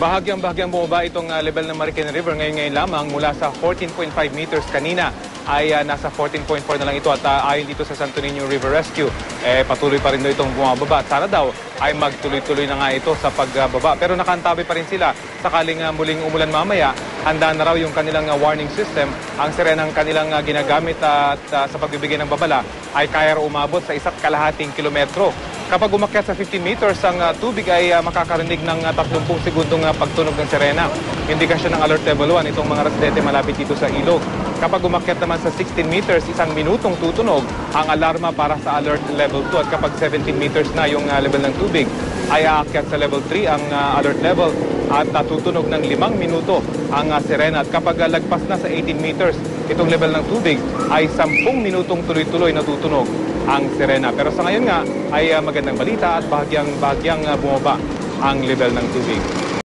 Bahagyang bumaba itong level ng Marikina River ngayon lamang mula sa 14.5 meters kanina ay nasa 14.4 na lang ito at ayon dito sa Santo Niño River Rescue, patuloy pa rin daw itong bumababa at sana daw ay magtuloy-tuloy na nga ito sa pagbaba. Pero nakantabi pa rin sila sakaling muling umulan mamaya, handa na raw yung kanilang warning system. Ang sirenang kanilang ginagamit at sa pagbibigay ng babala ay kaya raw umabot sa 1.5 kilometro. Kapag umakyat sa 15 meters, ang tubig ay makakarinig ng 30 segundong pagtunog ng sirena. Indikasyon ng Alert Level 1 itong mga residente malapit dito sa ilog. Kapag umakyat naman sa 16 meters, 1 minutong tutunog ang alarma para sa Alert Level 2. At kapag 17 meters na yung level ng tubig, ay aakyat sa Level 3 ang alert level at tutunog ng 5 minuto ang sirena. At kapag lagpas na sa 18 meters, itong level ng tubig ay 10 minutong tuloy-tuloy na tutunog ang sirena. Pero sa ngayon nga ay magandang balita at bahagyang bumaba ang level ng tubig.